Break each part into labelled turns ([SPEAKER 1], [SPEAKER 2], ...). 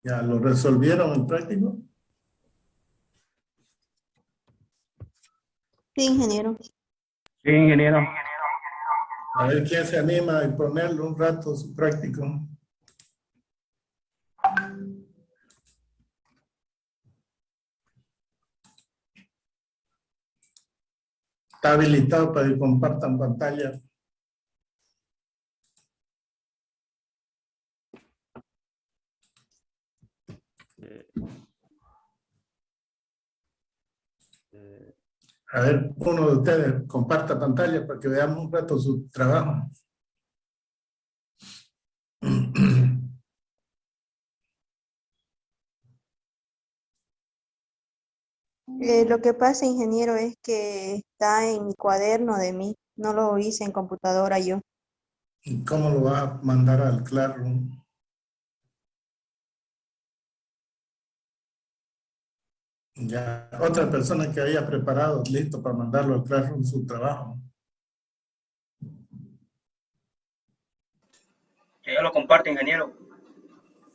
[SPEAKER 1] ¿Ya lo resolvieron en práctico?
[SPEAKER 2] Sí, ingeniero.
[SPEAKER 3] Sí, ingeniero.
[SPEAKER 1] A ver quién se anima a ponerle un rato su práctico. Está habilitado para que compartan pantalla. A ver, uno de ustedes comparta pantalla para que veamos un rato su trabajo.
[SPEAKER 2] Lo que pasa, ingeniero, es que está en mi cuaderno de mí. No lo hice en computadora yo.
[SPEAKER 1] ¿Y cómo lo va a mandar al Classroom? Ya, otra persona que haya preparado, listo para mandarlo al Classroom su trabajo.
[SPEAKER 3] Que yo lo comparte, ingeniero.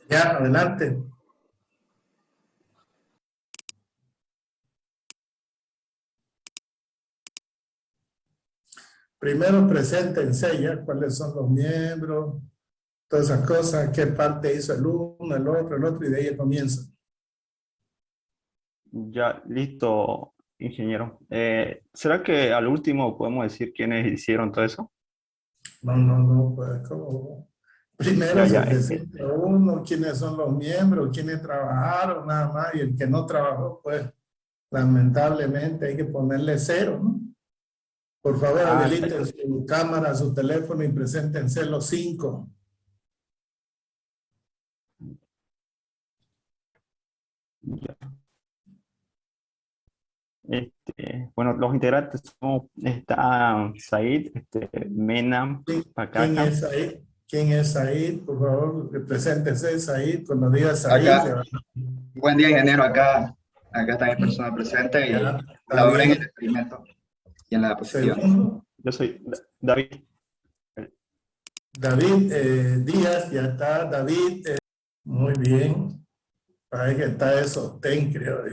[SPEAKER 1] Ya, adelante. Primero preséntense ya cuáles son los miembros, todas esas cosas, qué parte hizo el uno, el otro, y de ahí comienza.
[SPEAKER 4] Ya, listo, ingeniero. ¿Será que al último podemos decir quiénes hicieron todo eso?
[SPEAKER 1] No, pues como... Primero
[SPEAKER 4] Ya,
[SPEAKER 1] se
[SPEAKER 4] ya,
[SPEAKER 1] presenta uno, quiénes son los miembros, quiénes trabajaron, nada más, y el que no trabajó, pues lamentablemente hay que ponerle cero, ¿no? Por favor,
[SPEAKER 4] está
[SPEAKER 1] habiliten su cámara, su teléfono y preséntense los 5.
[SPEAKER 4] ya. Bueno, los integrantes son, está Said, Mena,
[SPEAKER 1] ¿Quién
[SPEAKER 4] Pacaca.
[SPEAKER 1] es ahí? ¿Quién es Said? Por favor, preséntese Said. Cuando diga Said, le
[SPEAKER 5] Acá,
[SPEAKER 1] va
[SPEAKER 5] buen día, ingeniero. Acá está mi persona presente
[SPEAKER 1] ya,
[SPEAKER 5] y
[SPEAKER 1] está
[SPEAKER 5] colaboré en el
[SPEAKER 1] bien.
[SPEAKER 5] experimento y en la diapositiva.
[SPEAKER 1] Segundo,
[SPEAKER 4] Yo soy David.
[SPEAKER 1] David Díaz, ya está. David, muy bien. Parece que está eso, ten, creo.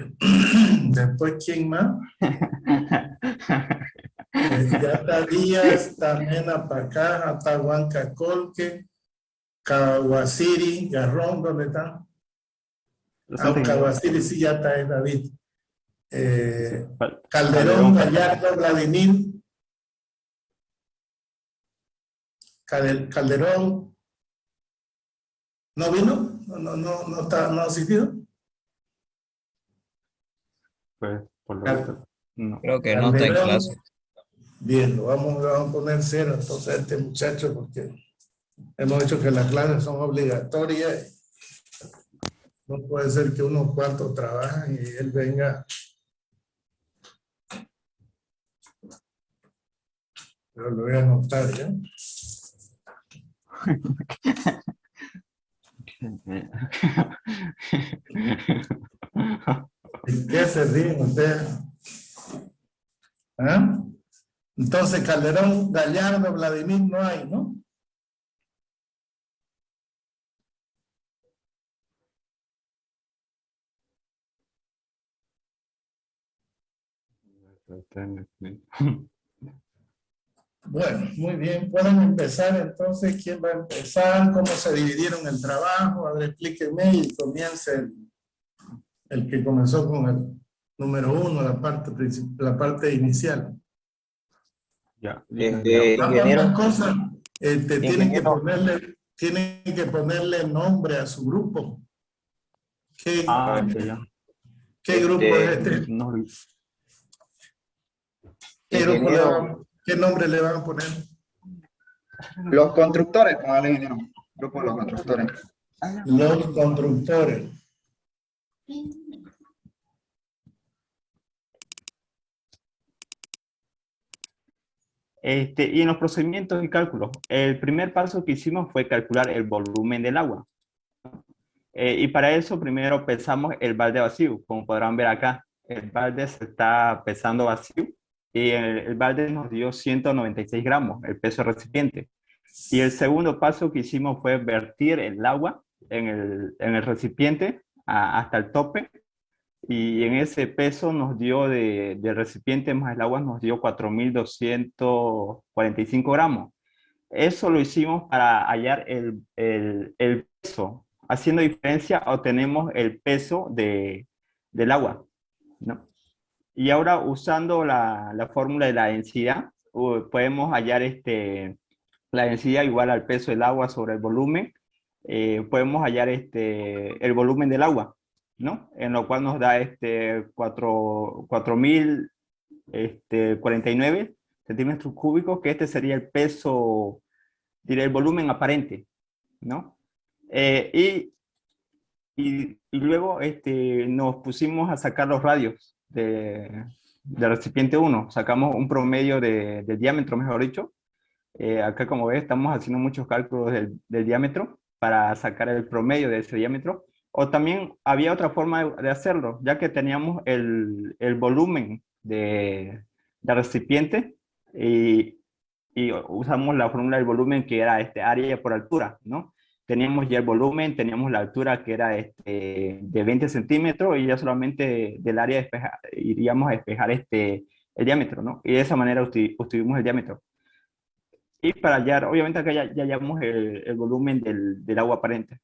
[SPEAKER 1] Después, ¿quién más? Ya está Díaz, está Mena Pacaja, está Huanca Colque, Kawasiri, Garrón, ¿dónde está?
[SPEAKER 4] Presente, ingeniero.
[SPEAKER 1] Kawasiri sí ya está, es David.
[SPEAKER 4] Sí,
[SPEAKER 1] Calderón,
[SPEAKER 4] falta.
[SPEAKER 1] Gallardo, Vladimir, Calderón, ¿no vino? No ha asistido.
[SPEAKER 4] Pues, por lo
[SPEAKER 1] Cal-
[SPEAKER 4] visto, no.
[SPEAKER 6] Creo que no está en
[SPEAKER 1] Calderón,
[SPEAKER 6] clase.
[SPEAKER 1] bien, vamos a poner cero entonces a este muchacho porque hemos dicho que las clases son obligatorias. No puede ser que unos cuantos trabajan y él venga. Pero lo voy a anotar ya. ¿Y qué se ríen ustedes? ¿Ah? Entonces, Calderón, Gallardo, Vladimir no hay, ¿no? Bueno, muy bien. Pueden empezar entonces. ¿Quién va a empezar? ¿Cómo se dividieron el trabajo? A ver, explíquenme y comience el que comenzó con el número 1, la parte inicial.
[SPEAKER 4] Ya, listo, ingeniero.
[SPEAKER 6] Ingeniero,
[SPEAKER 1] Otra cosa,
[SPEAKER 6] ingeniero,
[SPEAKER 1] tienen que ponerle nombre a su grupo. ¿Qué,
[SPEAKER 4] Ya.
[SPEAKER 1] qué grupo es
[SPEAKER 6] este,
[SPEAKER 1] este?
[SPEAKER 4] No,
[SPEAKER 6] ingeniero,
[SPEAKER 1] ¿Qué nombre le van a poner?
[SPEAKER 5] Los constructores, póngale, ingeniero. Grupo de los constructores.
[SPEAKER 1] Los constructores.
[SPEAKER 4] y en los procedimientos y cálculos, el primer paso que hicimos fue calcular el volumen del agua. Y para eso primero pesamos el balde vacío, como podrán ver acá. El balde se está pesando vacío y el balde nos dio 196 gramos, el peso del recipiente. Y el segundo paso que hicimos fue vertir el agua en el recipiente hasta el tope, y en ese peso nos dio del recipiente más el agua nos dio 4.245 gramos. Eso lo hicimos para hallar el peso. Haciendo diferencia obtenemos el peso del agua, ¿no? Y ahora usando la fórmula de la densidad, podemos hallar la densidad igual al peso del agua sobre el volumen. Podemos hallar el volumen del agua, ¿no? En lo cual nos da 4.049 centímetros cúbicos, que sería el peso, diré, el volumen aparente, ¿no? Y luego nos pusimos a sacar los radios del recipiente 1. Sacamos un promedio del diámetro, mejor dicho. Acá, como ves, estamos haciendo muchos cálculos del diámetro para sacar el promedio de ese diámetro. O también había otra forma de hacerlo, ya que teníamos el volumen del recipiente y usamos la fórmula del volumen, que era área por altura, ¿no? Teníamos ya el volumen, teníamos la altura, que era de 20 centímetros, y ya solamente del área iríamos a despejar el diámetro, ¿no? Y de esa manera obtuvimos el diámetro. Y para hallar, obviamente acá ya hallamos el volumen del agua aparente.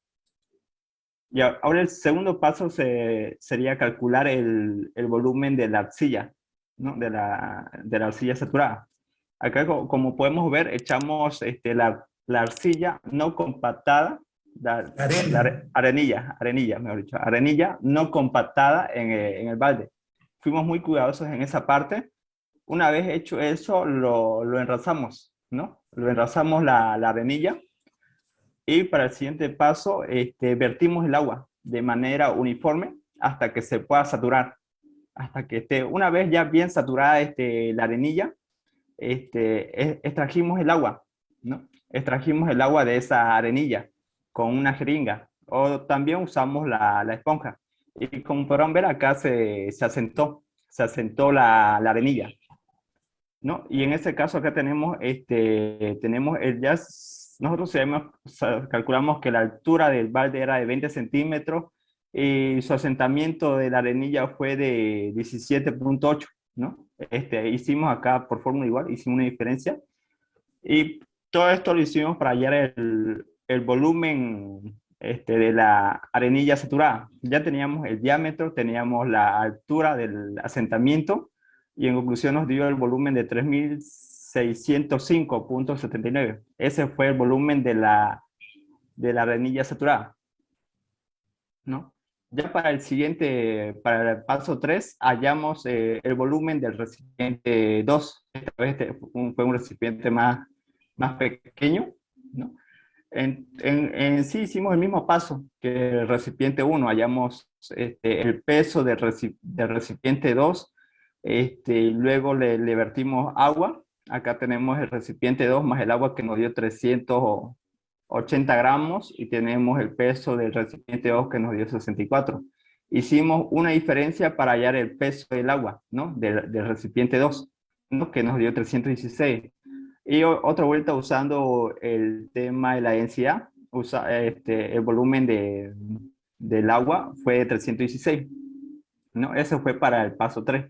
[SPEAKER 4] Y ahora el segundo paso sería calcular el volumen de la arcilla, ¿no? De la arcilla saturada. Acá, como podemos ver, echamos la arcilla no compactada, arenilla, mejor dicho, arenilla no compactada en el balde. Fuimos muy cuidadosos en esa parte. Una vez hecho eso, lo enrazamos, ¿no? Lo enrazamos la arenilla, y para el siguiente paso vertimos el agua de manera uniforme hasta que se pueda saturar. Hasta que esté, una vez ya bien saturada la arenilla, extrajimos el agua, ¿no? Extrajimos el agua de esa arenilla con una jeringa, o también usamos la esponja. Y como podrán ver, acá se asentó la arenilla, ¿no? Y en este caso acá tenemos, nosotros calculamos que la altura del balde era de 20 centímetros y su asentamiento de la arenilla fue de 17.8, ¿no? Hicimos acá por fórmula igual, hicimos una diferencia, y todo esto lo hicimos para hallar el volumen de la arenilla saturada. Ya teníamos el diámetro, teníamos la altura del asentamiento, y en conclusión nos dio el volumen de 3.605.79. Ese fue el volumen de la arenilla saturada, ¿no? Ya para el para el paso 3, hallamos el volumen del recipiente 2. Esta vez fue un recipiente más pequeño, ¿no? En sí hicimos el mismo paso que el recipiente 1. Hallamos el peso del recipiente 2. Luego le vertimos agua. Acá tenemos el recipiente 2 más el agua, que nos dio 380 gramos, y tenemos el peso del recipiente 2, que nos dio 64. Hicimos una diferencia para hallar el peso del agua, ¿no? Del recipiente 2, ¿no? Que nos dio 316. Y otra vuelta usando el tema de la densidad, el volumen del agua fue de 316, ¿no? Eso fue para el paso 3,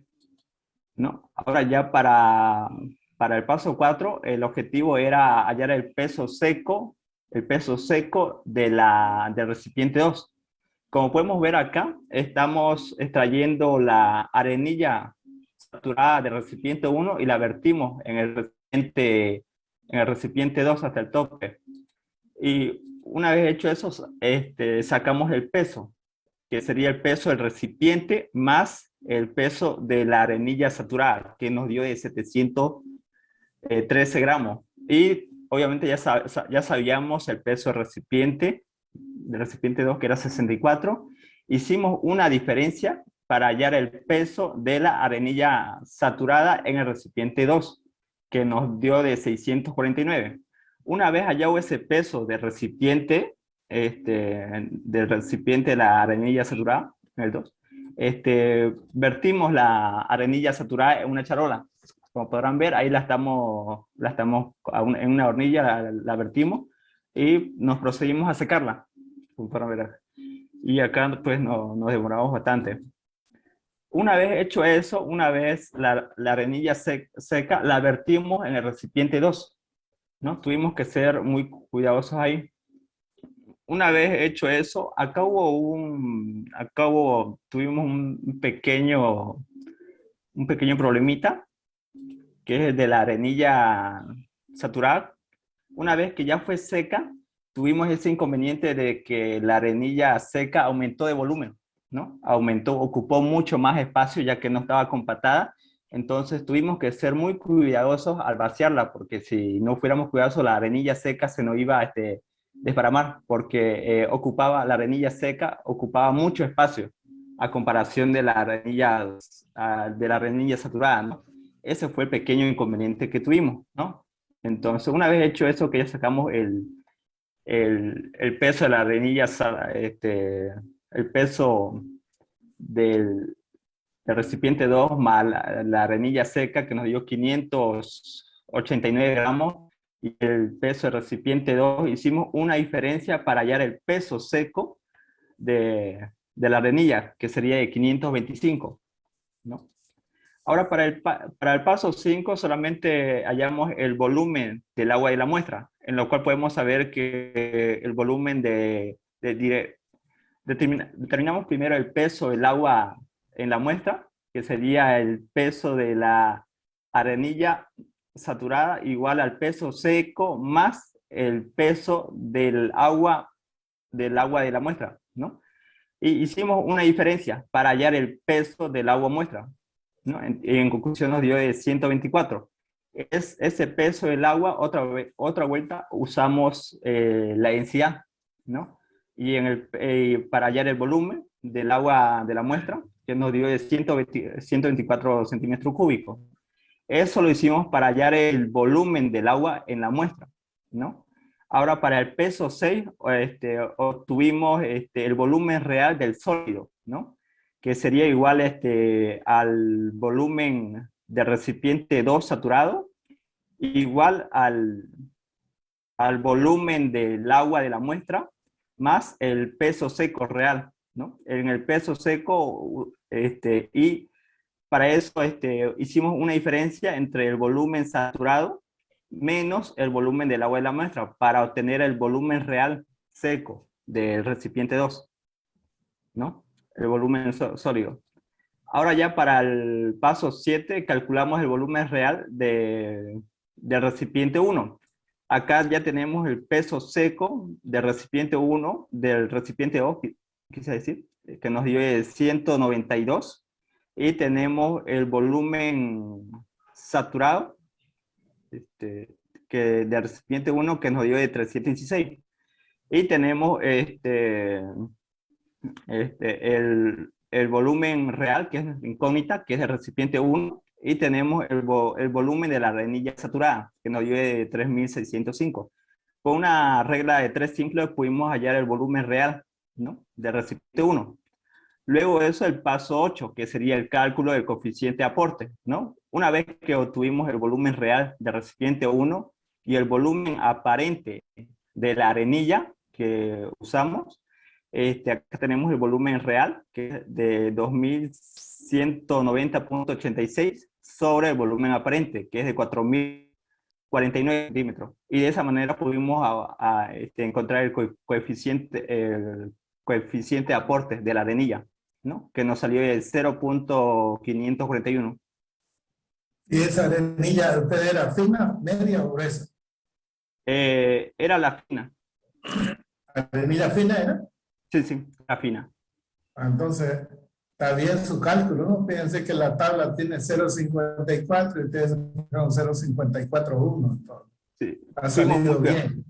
[SPEAKER 4] ¿no? Ahora ya para el paso 4, el objetivo era hallar el peso seco del recipiente 2. Como podemos ver acá, estamos extrayendo la arenilla saturada del recipiente 1 y la vertimos en el recipiente 2 hasta el tope. Y una vez hecho eso, sacamos el peso, que sería el peso del recipiente más el peso de la arenilla saturada, que nos dio de 713 gramos. Y obviamente ya sabíamos el peso del recipiente 2, que era 64. Hicimos una diferencia para hallar el peso de la arenilla saturada en el recipiente 2, que nos dio de 649. Una vez hallado ese peso del recipiente, de la arenilla saturada, en el 2, vertimos la arenilla saturada en una charola. Como podrán ver, ahí la estamos en una hornilla, la vertimos, y nos procedimos a secarla. como podrán ver acá. Y acá pues nos demoramos bastante. Una vez hecho eso, una vez la arenilla seca, la vertimos en el recipiente 2, ¿no? Tuvimos que ser muy cuidadosos ahí. Una vez hecho eso, tuvimos un pequeño problemita, que es el de la arenilla saturada. Una vez que ya fue seca, tuvimos ese inconveniente de que la arenilla seca aumentó de volumen, ¿no? Ocupó mucho más espacio ya que no estaba compactada. Entonces tuvimos que ser muy cuidadosos al vaciarla, porque si no fuéramos cuidadosos, la arenilla seca se nos iba a desparamar, porque la arenilla seca ocupaba mucho espacio a comparación de de la arenilla saturada, ¿no? Ese fue el pequeño inconveniente que tuvimos, ¿no? Entonces, una vez hecho eso, que ya sacamos el peso de la arenilla, el peso del recipiente 2 más la arenilla seca, que nos dio 589 gramos, y el peso del recipiente 2, hicimos una diferencia para hallar el peso seco de la arenilla, que sería de 525, ¿no? Ahora, para el paso 5 solamente hallamos el volumen del agua de la muestra, en lo cual podemos saber que el volumen determinamos primero el peso del agua en la muestra, que sería el peso de la arenilla saturada igual al peso seco más el peso del agua de la muestra, ¿no? Y hicimos una diferencia para hallar el peso del agua muestra, ¿no? En conclusión nos dio de 124. Es ese peso del agua, otra vuelta usamos la densidad, ¿no? Y para hallar el volumen del agua de la muestra, que nos dio de 124 centímetros cúbicos. Eso lo hicimos para hallar el volumen del agua en la muestra, ¿no? Ahora, para el peso 6, obtuvimos el volumen real del sólido, ¿no? Que sería igual al volumen del recipiente 2 saturado, igual al volumen del agua de la muestra, más el peso seco real, ¿no? En el peso seco, y para eso hicimos una diferencia entre el volumen saturado menos el volumen del agua de la muestra para obtener el volumen real seco del recipiente 2, ¿no? El volumen sólido. Ahora ya para el paso 7 calculamos el volumen real del recipiente 1. Acá ya tenemos el peso seco del recipiente 1, del recipiente 2, quise decir, que nos dio 192. Y tenemos el volumen saturado del recipiente 1 que nos dio de 316. Y tenemos el volumen real, que es incógnita, que es el recipiente 1, y tenemos el volumen de la arenilla saturada, que nos dio de 3605. Con una regla de 3 simple pudimos hallar el volumen real, ¿no? Del recipiente 1. Luego de eso, el paso 8, que sería el cálculo del coeficiente de aporte, ¿no? Una vez que obtuvimos el volumen real del recipiente 1 y el volumen aparente de la arenilla que usamos, acá tenemos el volumen real, que es de 2190.86 sobre el volumen aparente, que es de 4049 centímetros. Y de esa manera pudimos encontrar el coeficiente de aporte de la arenilla, ¿no? Que nos salió de 0.541.
[SPEAKER 1] ¿Y esa arenilla de usted era fina, media o gruesa?
[SPEAKER 4] Era la fina.
[SPEAKER 1] ¿Arenilla fina era?
[SPEAKER 4] Sí, la fina.
[SPEAKER 1] Entonces, está bien su cálculo, ¿no? Fíjense que la tabla tiene 0.54 y ustedes sacaron 0.541.
[SPEAKER 4] Sí.
[SPEAKER 1] Ha salido bien.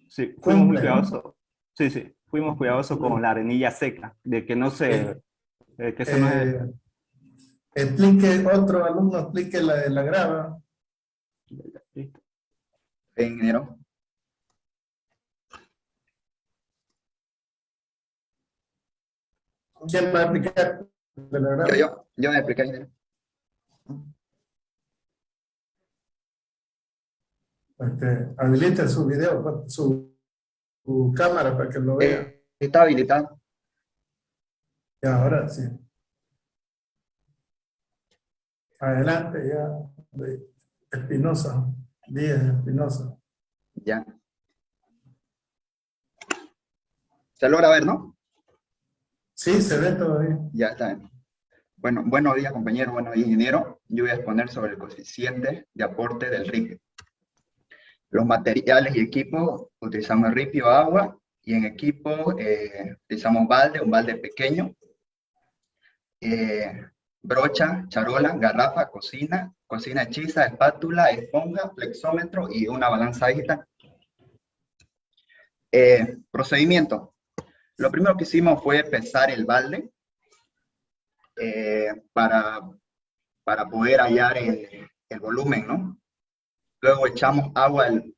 [SPEAKER 4] Sí, fuimos muy
[SPEAKER 1] Cumple, ¿no?
[SPEAKER 4] cuidadosos. Sí, fuimos cuidadosos con la arenilla seca, de que no se... que se nos...
[SPEAKER 1] Otro alumno explique la de la grava.
[SPEAKER 5] Ingeniero.
[SPEAKER 1] ¿Quién va a explicar de la grava?
[SPEAKER 5] Yo me expliqué, ingeniero.
[SPEAKER 1] Habilite su video, su cámara para que lo vea.
[SPEAKER 5] Está habilitado.
[SPEAKER 1] Y ahora sí. Adelante ya. Espinosa. Díaz Espinosa.
[SPEAKER 5] Ya. Se logra ver, ¿no?
[SPEAKER 1] Sí, se ve todavía.
[SPEAKER 5] Ya está bien. Bueno, buenos días, compañeros, buenos días, ingeniero. Yo voy a exponer sobre el coeficiente de aporte del ripio. Los materiales y equipos, utilizamos el ripio, agua, y en equipo utilizamos un balde pequeño, brocha, charola, garrafa, cocina hechiza, espátula, esponja, flexómetro y una balanza digital. Procedimiento. Lo primero que hicimos fue pesar el balde para poder hallar el volumen, ¿no? Luego echamos agua en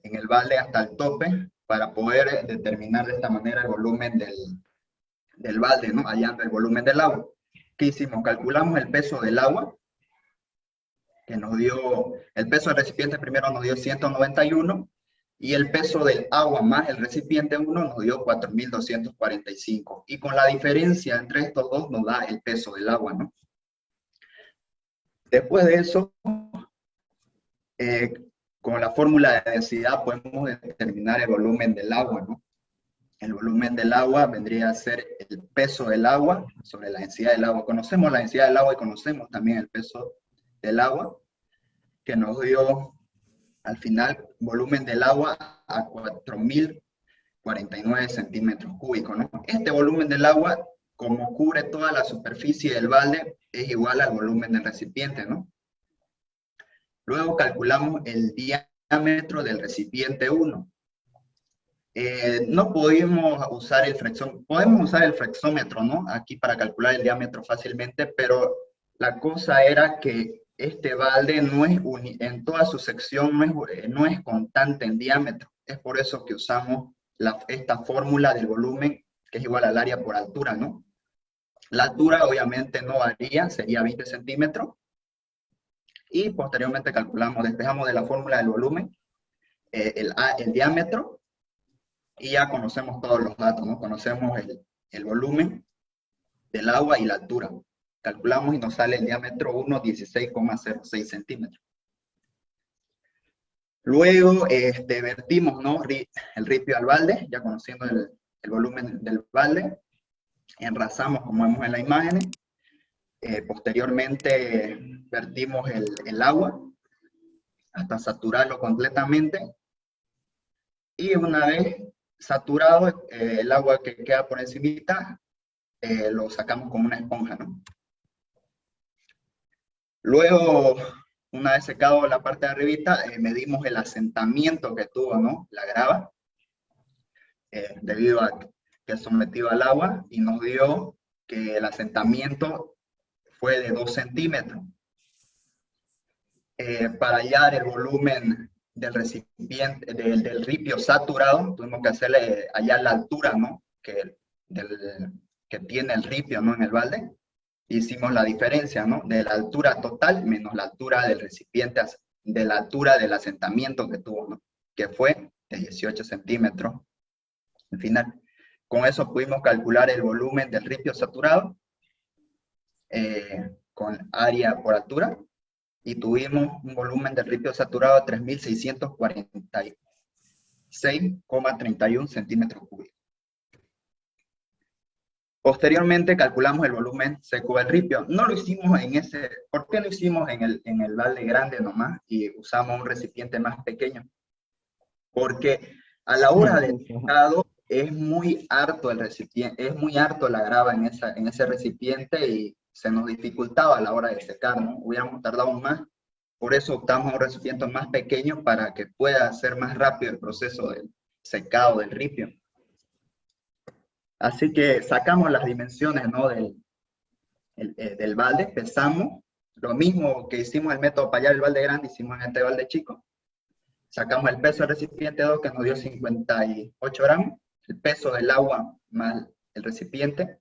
[SPEAKER 5] el balde hasta el tope para poder determinar de esta manera el volumen del balde, ¿no? Hallando el volumen del agua. ¿Qué hicimos? Calculamos el peso del agua, que nos dio, el peso del recipiente primero nos dio 191, y el peso del agua más el recipiente 1 nos dio 4.245. Y con la diferencia entre estos dos nos da el peso del agua, ¿no? Después de eso, con la fórmula de densidad podemos determinar el volumen del agua, ¿no? El volumen del agua vendría a ser el peso del agua sobre la densidad del agua. Conocemos la densidad del agua y conocemos también el peso del agua, que nos dio al final volumen del agua a 4.049 centímetros cúbicos, ¿no? Este volumen del agua, como cubre toda la superficie del balde, es igual al volumen del recipiente, ¿no? Luego calculamos el diámetro del recipiente 1. No podemos usar el flexómetro, podemos usar el flexómetro, ¿no? Aquí para calcular el diámetro fácilmente, pero la cosa era que este balde no es en toda su sección no es constante en diámetro. Es por eso que usamos esta fórmula del volumen, que es igual al área por altura, ¿no? La altura obviamente no varía, sería 20 centímetros. Y posteriormente despejamos de la fórmula del volumen el diámetro, y ya conocemos todos los datos, ¿no? Conocemos el volumen del agua y la altura. Calculamos y nos sale el diámetro 1, 16,06 centímetros. Luego vertimos, ¿no? El ripio al balde, ya conociendo el volumen del balde. Enrasamos, como vemos en la imagen. Posteriormente vertimos el agua hasta saturarlo completamente. Y una vez saturado, el agua que queda por encimita, lo sacamos con una esponja, ¿no? Luego, una vez secado la parte de arribita, medimos el asentamiento que tuvo, ¿no? La grava, debido a que es sometido al agua, y nos dio que el asentamiento fue de 2 centímetros. Para hallar el volumen del recipiente, del ripio saturado, tuvimos que hacerle hallar la altura, ¿no? que tiene el ripio, ¿no? En el balde. Hicimos la diferencia, ¿no? De la altura total menos la altura del recipiente, de la altura del asentamiento que tuvo, ¿no? Que fue de 18 centímetros. Al final, con eso pudimos calcular el volumen del ripio saturado con área por altura, y tuvimos un volumen del ripio saturado de 3.646,31 centímetros cúbicos. Posteriormente calculamos el volumen seco del ripio. No lo hicimos ¿por qué lo hicimos en el balde grande nomás y usamos un recipiente más pequeño? Porque a la hora del secado es muy harto el recipiente, es muy harto la grava en ese recipiente, y se nos dificultaba a la hora de secar, ¿no? Hubiéramos tardado más. Por eso optamos a un recipiente más pequeño para que pueda ser más rápido el proceso del secado del ripio. Así que sacamos las dimensiones, ¿no? del balde, pesamos, lo mismo que hicimos el método para hallar el balde grande, hicimos en este balde chico. Sacamos el peso del recipiente 2, que nos dio 58 gramos, el peso del agua más el recipiente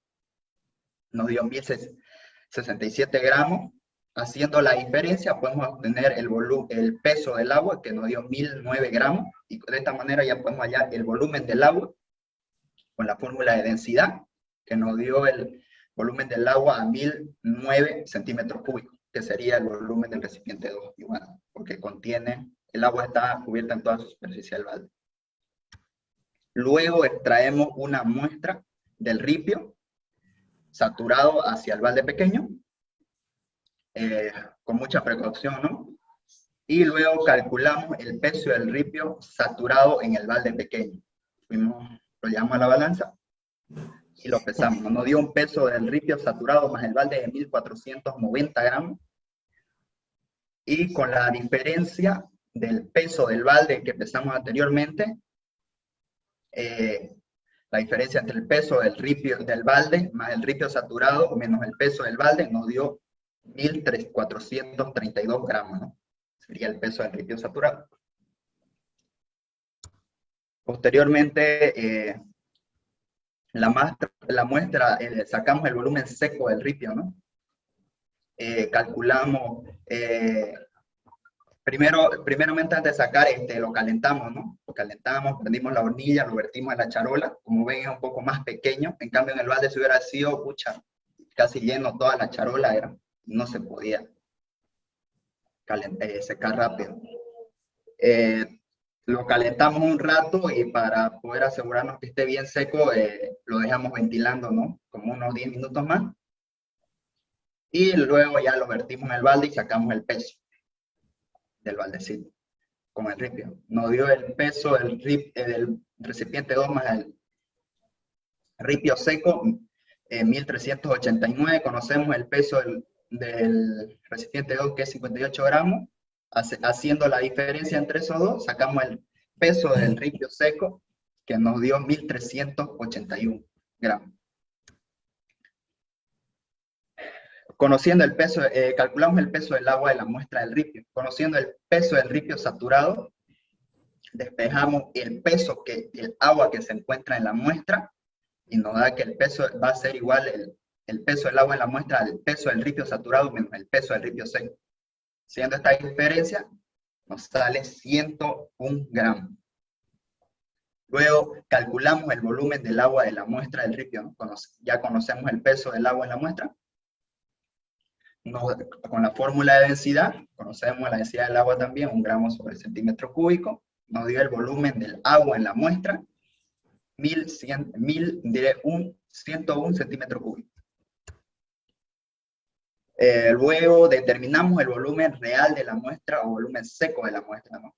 [SPEAKER 5] nos dio 1.067 gramos. Haciendo la diferencia podemos obtener el peso del agua, que nos dio 1.009 gramos, y de esta manera ya podemos hallar el volumen del agua con la fórmula de densidad, que nos dio el volumen del agua a 1009 centímetros cúbicos, que sería el volumen del recipiente 2, igual, porque contiene, el agua está cubierta en toda su superficie del balde. Luego extraemos una muestra del ripio saturado hacia el balde pequeño, con mucha precaución, ¿no? Y luego calculamos el peso del ripio saturado en el balde pequeño. Lo llevamos a la balanza y lo pesamos. Nos dio un peso del ripio saturado más el balde de 1490 gramos. Y con la diferencia del peso del balde que pesamos anteriormente, la diferencia entre el peso del ripio del balde más el ripio saturado menos el peso del balde nos dio 1432 gramos, ¿no? Sería el peso del ripio saturado. Posteriormente, la muestra, sacamos el volumen seco del ripio, ¿no? Calculamos, primeramente antes de sacar, lo calentamos, ¿no? Lo calentamos, prendimos la hornilla, lo vertimos en la charola, como ven es un poco más pequeño, en cambio en el balde si hubiera sido, pucha, casi lleno toda la charola, no se podía secar rápido. Lo calentamos un rato y para poder asegurarnos que esté bien seco, lo dejamos ventilando, ¿no? Como unos 10 minutos más. Y luego ya lo vertimos en el balde y sacamos el peso del baldecito con el ripio. Nos dio el peso del recipiente 2 más el ripio seco, 1389. Conocemos el peso del recipiente 2, que es 58 gramos. Haciendo la diferencia entre esos dos, sacamos el peso del ripio seco, que nos dio 1381 gramos. Conociendo el peso, calculamos el peso del agua de la muestra del ripio. Conociendo el peso del ripio saturado, despejamos el peso el agua que se encuentra en la muestra, y nos da que el peso va a ser igual el peso del agua en la muestra al peso del ripio saturado menos el peso del ripio seco. Siendo esta diferencia, nos sale 101 gramos. Luego calculamos el volumen del agua de la muestra del ripio, ¿no? Ya conocemos el peso del agua en la muestra. Con la fórmula de densidad, conocemos la densidad del agua también, 1 gramo sobre centímetro cúbico. Nos dio el volumen del agua en la muestra, 101 centímetros cúbicos. Luego determinamos el volumen real de la muestra o volumen seco de la muestra, ¿no?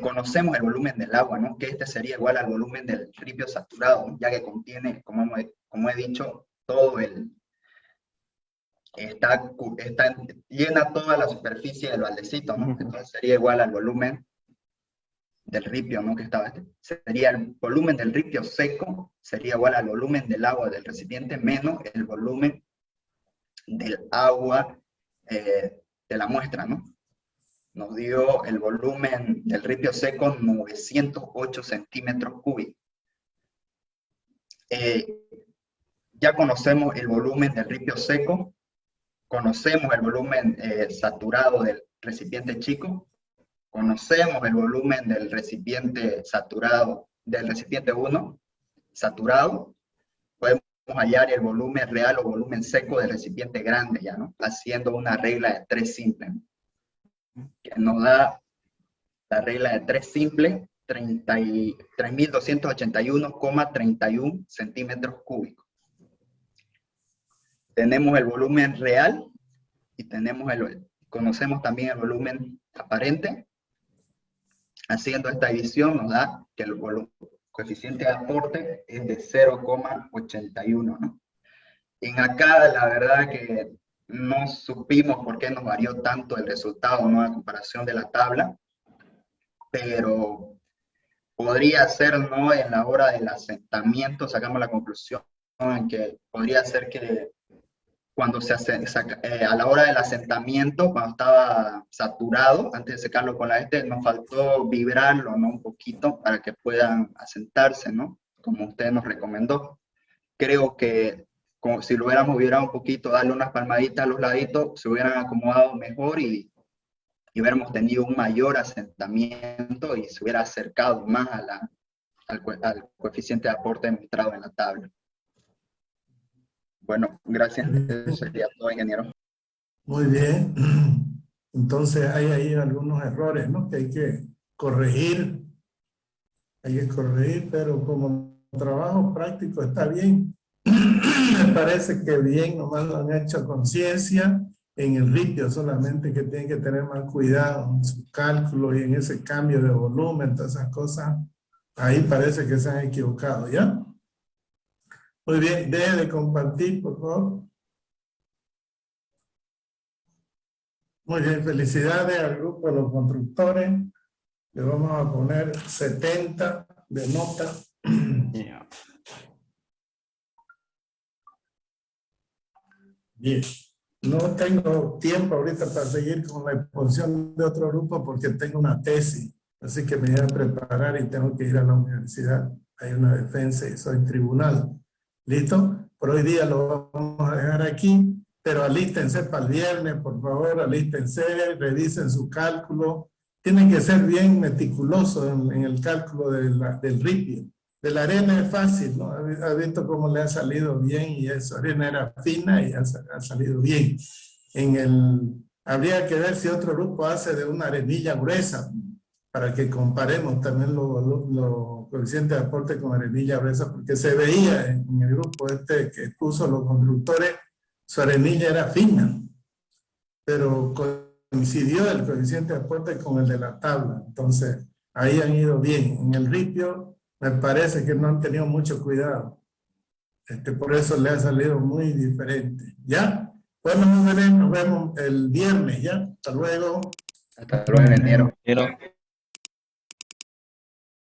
[SPEAKER 5] Conocemos el volumen del agua, ¿no? Que este sería igual al volumen del ripio saturado, ¿no? Ya que contiene, como he dicho, todo llena toda la superficie del baldecito, ¿no? Entonces sería igual al volumen del ripio, ¿no? Que estaba sería el volumen del ripio seco, sería igual al volumen del agua del recipiente menos el volumen del agua de la muestra, ¿no? Nos dio el volumen del ripio seco 908 centímetros cúbicos. Ya conocemos el volumen del ripio seco, conocemos el volumen saturado del recipiente chico, conocemos el volumen del recipiente saturado, del recipiente 1, saturado, podemos hallar el volumen real o volumen seco del recipiente grande, ya, ¿no? Haciendo una regla de 3 simple, ¿no? Que nos da la regla de 3 simple, 3.281,31 centímetros cúbicos. Tenemos el volumen real y conocemos también el volumen aparente. Haciendo esta división nos da que el coeficiente de aporte es de 0,81, ¿no? En acá la verdad que no supimos por qué nos varió tanto el resultado, ¿no? A comparación de la tabla, pero podría ser, ¿no? En la hora del asentamiento sacamos la conclusión en que podría ser que cuando a la hora del asentamiento, cuando estaba saturado, antes de secarlo con la nos faltó vibrarlo, ¿no? Un poquito para que puedan asentarse, ¿no? Como usted nos recomendó. Creo que como si lo hubiéramos vibrado un poquito, darle unas palmaditas a los laditos, se hubieran acomodado mejor y hubiéramos tenido un mayor asentamiento y se hubiera acercado más al coeficiente de aporte demostrado en la tabla. Bueno, gracias. Eso sería todo, ingeniero.
[SPEAKER 1] Muy bien. Entonces hay ahí algunos errores, ¿no? Que hay que corregir. Hay que corregir, pero como trabajo práctico está bien. Me parece que bien, nomás lo han hecho a conciencia. En el ripio solamente que tienen que tener más cuidado en su cálculo y en ese cambio de volumen, todas esas cosas. Ahí parece que se han equivocado, ¿ya? Muy bien, deje de compartir, por favor. Muy bien, felicidades al grupo de los constructores. Le vamos a poner 70 de nota.
[SPEAKER 4] Yeah.
[SPEAKER 1] Bien. No tengo tiempo ahorita para seguir con la exposición de otro grupo porque tengo una tesis. Así que me voy a preparar y tengo que ir a la universidad. Hay una defensa y soy tribunal. ¿Listo? Por hoy día lo vamos a dejar aquí, pero alístense para el viernes, por favor, alístense, revisen su cálculo. Tienen que ser bien meticulosos en el cálculo del ripio. De la arena es fácil, ¿no? Ha visto cómo le ha salido bien y esa arena era fina y ha salido bien. Habría que ver si otro grupo hace de una arenilla gruesa para que comparemos también los coeficientes de aporte con arenilla gruesa, porque se veía en el grupo que puso los constructores, su arenilla era fina, pero coincidió el coeficiente de aporte con el de la tabla. Entonces, ahí han ido bien. En el ripio, me parece que no han tenido mucho cuidado. Por eso le ha salido muy diferente. ¿Ya? Bueno, nos vemos el viernes, ¿ya? Hasta luego.
[SPEAKER 5] Hasta luego, ingeniero.
[SPEAKER 6] Ingeniero.